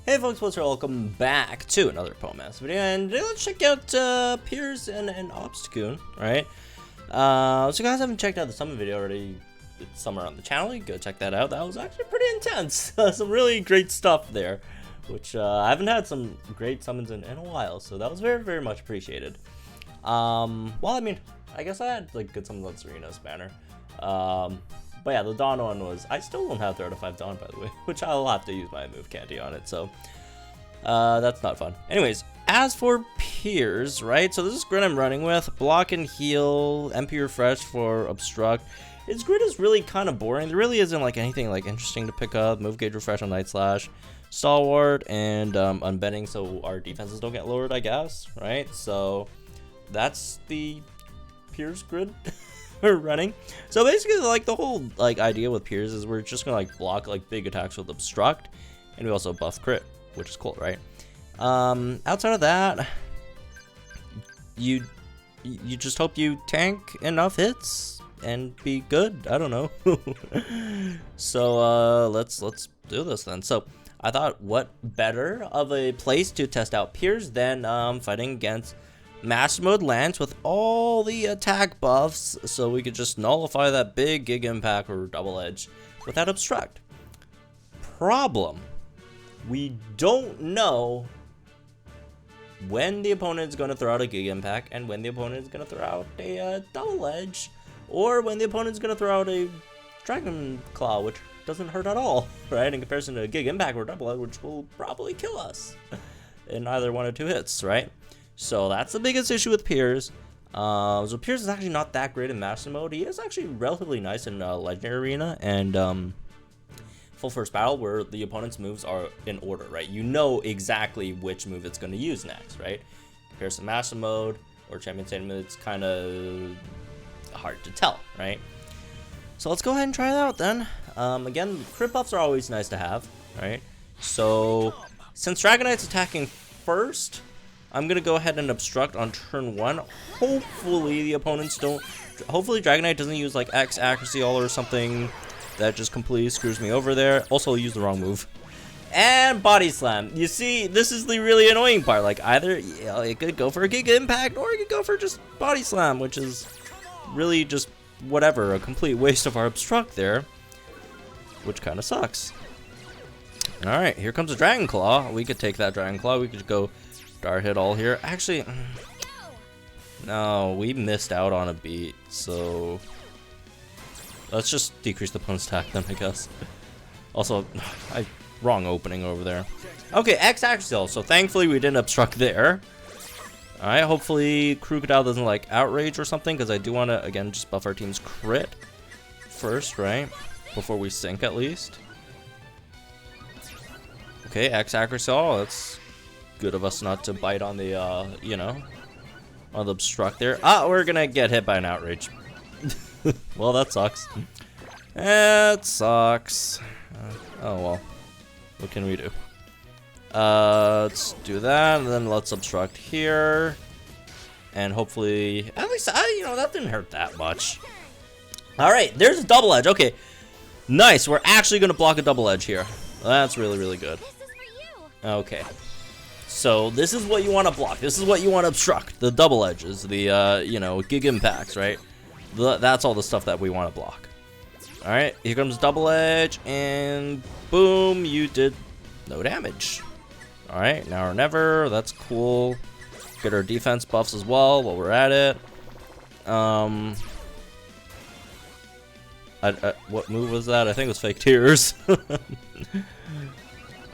Hey folks, what's up? Welcome back to another Pomas video, and let's check out Piers and Obstagoon, right? So if you guys haven't checked out the summon video already, it's somewhere on the channel, you can go check that out. That was actually pretty intense. Some really great stuff there, which I haven't had some great summons in a while, so that was very, very much appreciated. Well, I mean, I guess I had like good summons on Serena's banner. But yeah, the Dawn one was, I still don't have 3 out of 5 Dawn, by the way, which I'll have to use my move candy on it, so that's not fun. Anyways, as for Piers, right, so this is grid I'm running with, block and heal, MP refresh for Obstruct. His grid is really kind of boring. There really isn't like anything like interesting to pick up. Move gauge refresh on Night Slash, Stalwart, and unbending so our defenses don't get lowered, I guess, right? So that's the Piers grid we're running. So basically, like, the whole like idea with Piers is we're just gonna like block like big attacks with Obstruct, and we also buff crit, which is cool, right? Outside of that, you just hope you tank enough hits and be good. I don't know. So let's do this then. So I thought, what better of a place to test out Piers than fighting against Master Mode Lance with all the attack buffs, so we could just nullify that big Gig Impact or Double Edge with that Obstruct. Problem: we don't know when the opponent is going to throw out a Gig Impact and when the opponent is going to throw out a Double Edge, or when the opponent is going to throw out a Dragon Claw, which doesn't hurt at all, right? In comparison to a Gig Impact or Double Edge, which will probably kill us in either 1 or 2 hits, right? So that's the biggest issue with Piers. So Piers is actually not that great in Master Mode. He is actually relatively nice in Legendary Arena and Full First Battle, where the opponent's moves are in order, right? You know exactly which move it's going to use next, right? Piers in Master Mode or Champion Statement, it's kind of hard to tell, right? So let's go ahead and try it out then. Again, crit buffs are always nice to have, right? So since Dragonite's attacking first, I'm gonna go ahead and Obstruct on turn 1. Hopefully the opponents don't. Hopefully Dragonite doesn't use like X accuracy all or something that just completely screws me over there. Also, use the wrong move. And Body Slam. You see, this is the really annoying part. Like, either it could go for a Gig Impact or it could go for just Body Slam, which is really just whatever, a complete waste of our Obstruct there, which kind of sucks. All right, here comes a Dragon Claw. We could take that Dragon Claw. We could go Dart hit all here. Actually, no, we missed out on a beat, so let's just decrease the opponent's attack then, I guess. Also, wrong opening over there. Okay, X accuracy, so thankfully we didn't Obstruct there. Alright, hopefully Crocodile doesn't like Outrage or something, because I do want to, again, just buff our team's crit first, right? Before we sink, at least. Okay, X accuracy, that's good of us not to bite on the, you know, on the Obstruct there. Ah, we're gonna get hit by an Outrage. Well, that sucks. It sucks. Oh, well. What can we do? Let's do that, and then let's Obstruct here. And hopefully, at least, you know, that didn't hurt that much. Alright, there's a Double Edge. Okay, nice. We're actually gonna block a Double Edge here. That's really, really good. Okay. So this is what you want to block. This is what you want to Obstruct. The Double Edges, the you know, Gig Impacts, right? That's all the stuff that we want to block. All right, here comes Double Edge, and boom, you did no damage. All right, now or never. That's cool. Get our defense buffs as well while we're at it. What move was that? I think it was Fake Tears.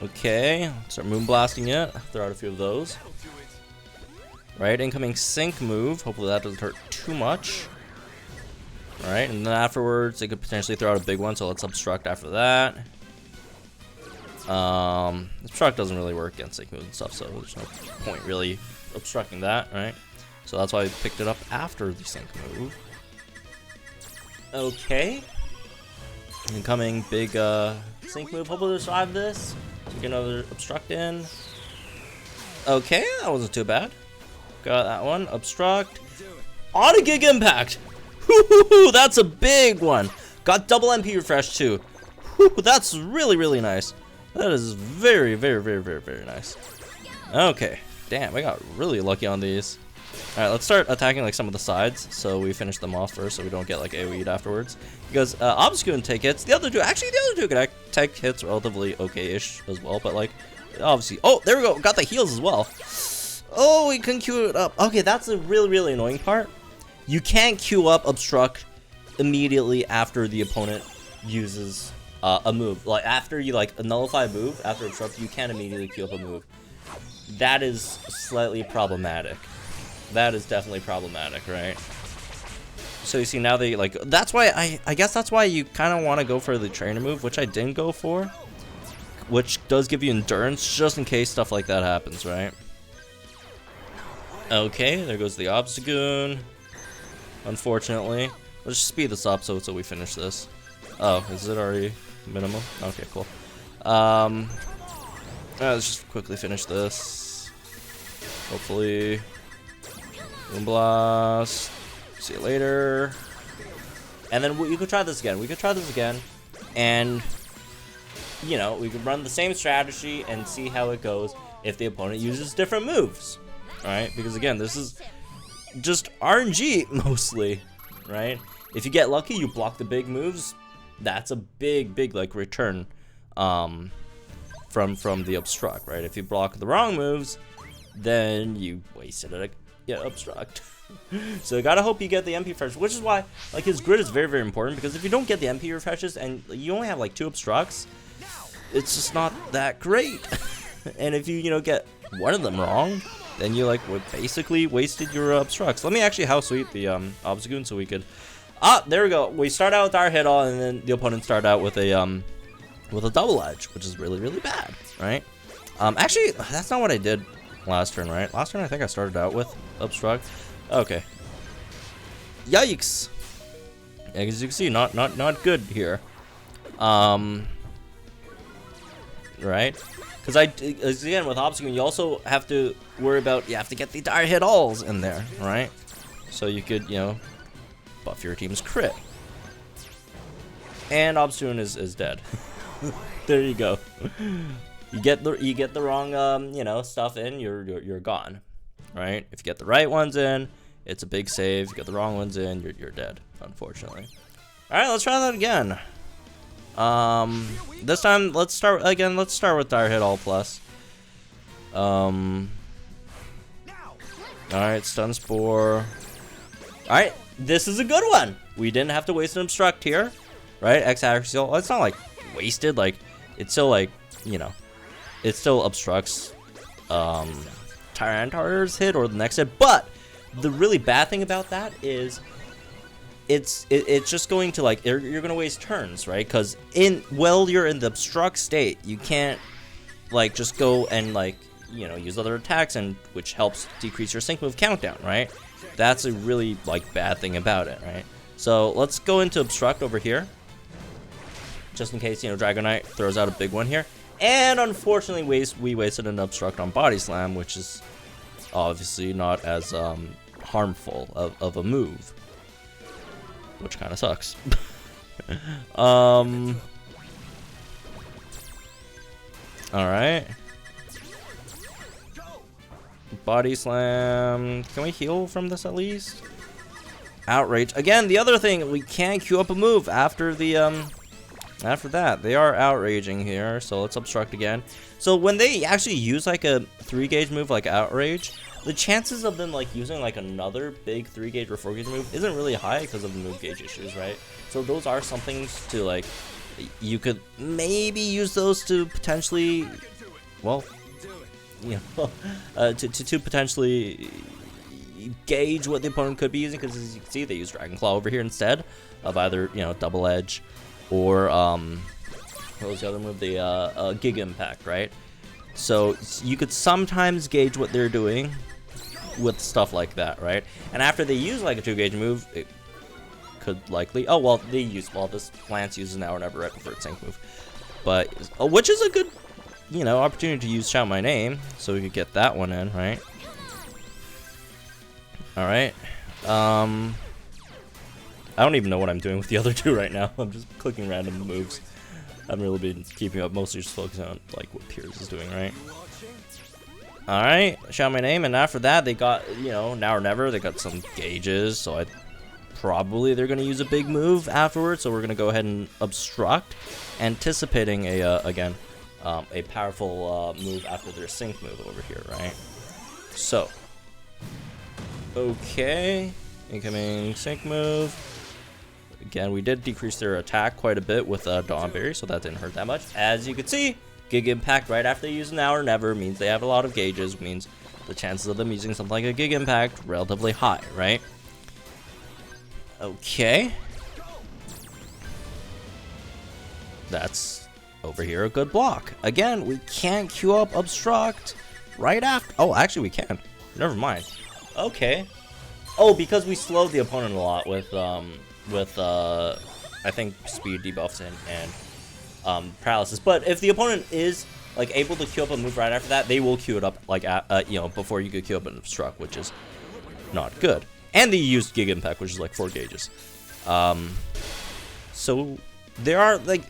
Okay, start moonblasting it. Throw out a few of those. Right, incoming sync move. Hopefully that doesn't hurt too much. Alright, and then afterwards they could potentially throw out a big one, so let's Obstruct after that. Obstruct doesn't really work against sync moves and stuff, so there's no point really obstructing that, right? So that's why we picked it up after the sync move. Okay. Incoming big sync move. Hopefully we'll survive this. Get another Obstruct in. Okay, that wasn't too bad. Got that one. Obstruct. On a Gig Impact. Whoo, that's a big one. Got double MP refresh too. Whew, that's really, really nice. That is very, very, very, very, very nice. Okay. Damn, we got really lucky on these. Alright, let's start attacking like some of the sides so we finish them off first so we don't get like AoE'd afterwards. Because Obstagoon take hits. The other two could take hits relatively okay-ish as well, but like obviously. Oh, there we go. Got the heals as well. Oh, we can queue it up. Okay, that's the really, really annoying part. You can't queue up Obstruct immediately after the opponent uses a move. Like after you like nullify a move after Obstruct, you can't immediately queue up a move. That is slightly problematic. That is definitely problematic, right? So you see now they like that's why I guess that's why you kind of want to go for the trainer move, which I didn't go for, which does give you endurance just in case stuff like that happens, right? Okay, there goes the Obstagoon. Unfortunately, let's just speed this up so we finish this. Oh, is it already minimum? Okay, cool. Let's just quickly finish this. Hopefully, Boom Blast. See you later. And then you could try this again. We could try this again, and you know we could run the same strategy and see how it goes if the opponent uses different moves. Right? Because again, this is just RNG mostly, right? If you get lucky, you block the big moves. That's a big like return from the Obstruct, right? If you block the wrong moves, then you wasted it. Yeah, Obstruct. So you gotta hope you get the MP refresh, which is why like his grid is very, very important, because if you don't get the MP refreshes and you only have like 2 Obstructs, it's just not that great. And if you get one of them wrong, then you like basically wasted your Obstructs. Let me actually house sweep the Obstagoon so we could. There we go. We start out with our hit all, and then the opponent start out with a double edge, which is really, really bad, right? Actually, that's not what I did last turn, right? Last turn I think I started out with Obstruct. Okay. Yikes. As you can see, not good here. Right? Because again, with Obstagoon, you also have to worry about, you have to get the dire hit alls in there, right? So you could, buff your team's crit. And Obstagoon is dead. There you go. You get the wrong, stuff in, you're gone, right? If you get the right ones in, it's a big save. You get the wrong ones in, you're dead, unfortunately. All right, let's try that again. This time let's start with dire hit all plus. Alright, stun spore. Alright, this is a good one. We didn't have to waste an Obstruct here, right? X accuracy. It's not like wasted, like it's still like, it still obstructs Tyrantar's hit or the next hit, but the really bad thing about that is it's just going to like you're gonna waste turns, right? Because while you're in the Obstruct state, you can't like just go and like use other attacks, and which helps decrease your sync move countdown, right? That's a really like bad thing about it, right? So let's go into Obstruct over here, just in case Dragonite throws out a big one here. And unfortunately, we wasted an Obstruct on Body Slam, which is obviously not as harmful of a move, which kind of sucks. All right. Body Slam. Can we heal from this at least? Outrage. Again, the other thing, we can't queue up a move after the after that. They are outraging here, so let's Obstruct again. So when they actually use like a 3-gauge move like Outrage, the chances of them like using like another big 3-gauge or 4-gauge move isn't really high because of the move gauge issues, right? So those are some things to like, you could maybe use those to potentially, well, to potentially gauge what the opponent could be using, because as you can see, they use Dragon Claw over here instead of either Double Edge or what was the other move? The Giga Impact, right? So you could sometimes gauge what they're doing with stuff like that, right? And after they use like a 2-gauge move, it could likely, this Lance uses an hour never right before its sync move, but which is a good opportunity to use Shout My Name, so we could get that one in, right? All right. I don't even know what I'm doing with the other two right now. I'm just clicking random moves. haven't really been keeping up, mostly just focusing on like what Piers is doing, right? Alright, shout my name, and after that they got, you know, now or never, they got some gauges, so I probably they're gonna use a big move afterwards, so we're gonna go ahead and obstruct, anticipating a again a powerful move after their sync move over here, right? So okay, incoming sync move. Again, we did decrease their attack quite a bit with Dawnberry, so that didn't hurt that much. As you can see, Gig Impact right after they use Now or Never means they have a lot of gauges, means the chances of them using something like a Gig Impact relatively high, right? Okay. That's over here a good block. Again, we can't queue up Obstruct right after. Oh, actually we can. Never mind. Okay. Oh, because we slowed the opponent a lot with I think speed debuffs and paralysis. But if the opponent is like able to queue up a move right after that, they will queue it up like you know, before you could queue up an Obstruct, which is not good. And they used Gig Impact, which is like 4 gauges. So there are like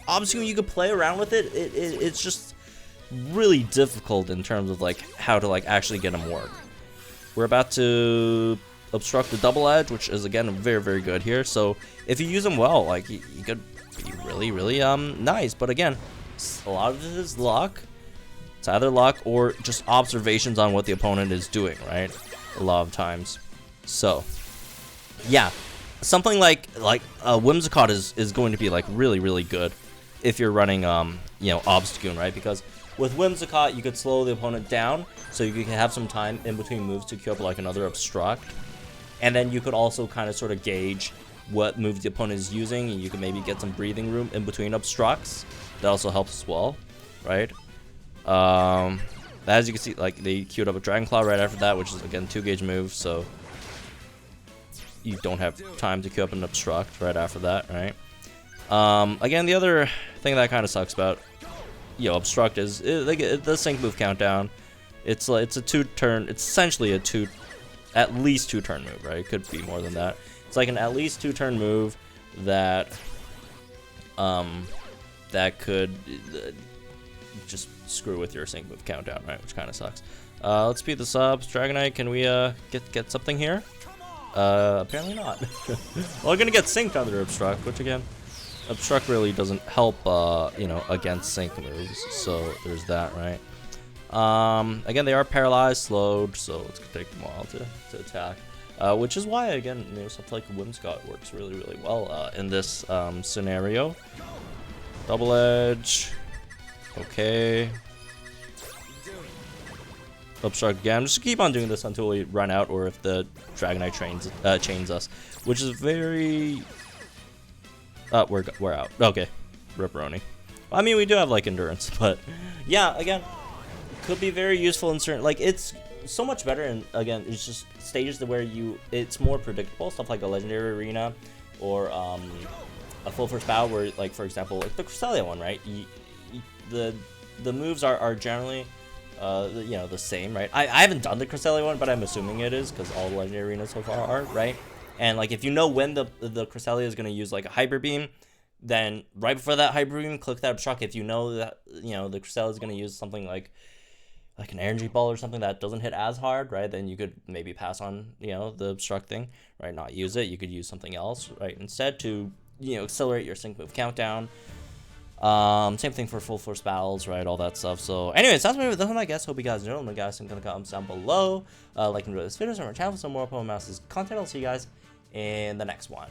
obviously you could play around with it. It's just really difficult in terms of like how to like actually get them work. We're about to Obstruct the Double Edge, which is again very, very good here. So if you use them well, like you could be really, really nice. But again, a lot of it is luck. It's either luck or just observations on what the opponent is doing, right? A lot of times. So yeah, something like Whimsicott is going to be like really, really good if you're running you know, Obstagoon, right? Because with Whimsicott, you could slow the opponent down, so you can have some time in between moves to queue up like another Obstruct. And then you could also kind of sort of gauge what move the opponent is using, and you can maybe get some breathing room in between Obstructs. That also helps as well, right? As you can see, like they queued up a Dragon Claw right after that, which is again 2 gauge move, so you don't have time to queue up an Obstruct right after that, right? Again, the other thing that kind of sucks about, you know, Obstruct is like the sync move countdown. It's a 2-turn. It's essentially a at least 2-turn move, right? It could be more than that. It's like an at least 2-turn move that that could just screw with your sync move countdown, right? Which kind of sucks. Let's speed this up. Dragonite, can we get something here? Apparently not. Well, we're gonna get synced under Obstruct, which again, Obstruct really doesn't help, you know, against sync moves. So there's that, right? Again, they are paralyzed, slowed, so it's gonna take them a while to attack. Which is why, again, you know, something like Whimsicott works really, really well in this scenario. Double Edge. Okay. Obstruct again. Just keep on doing this until we run out, or if the Dragonite chains us, which is very. We're out. Okay, Ripperoni. I mean, we do have like endurance, but yeah, again, could be very useful in certain. Like it's so much better, and again, it's just stages to where it's more predictable. Stuff like a legendary arena, or a full first battle, where like for example, like the Cresselia one, right? The moves are generally you know, the same, right? I haven't done the Cresselia one, but I'm assuming it is because all the legendary arenas so far are, right? And like if you know when the Cresselia is going to use like a Hyper Beam, then right before that Hyper Beam, click that Obstruct. If you know that, you know, the Cresselia is going to use something like an Energy Ball or something that doesn't hit as hard, right? Then you could maybe pass on, you know, the Obstruct thing, right? Not use it. You could use something else, right? Instead to, you know, accelerate your sync move countdown. Same thing for full force battles, right? All that stuff. So anyways, that's my guess. Hope you guys enjoyed. My guys, I'm gonna comment down below. Like and enjoy this video, subscribe to my channel for some more Pokemon Masters content. I'll see you guys in the next one.